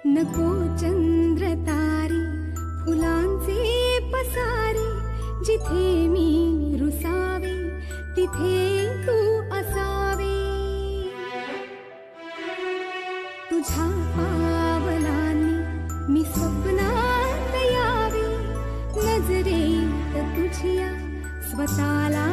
नको चंद्र तारे फुलांचे पसारे, जिथे मी रुसावे तिथे तू असावे. तुझ्या पावलांनी मी स्वप्नात यावे, नजरेत तुझ्या स्वतःला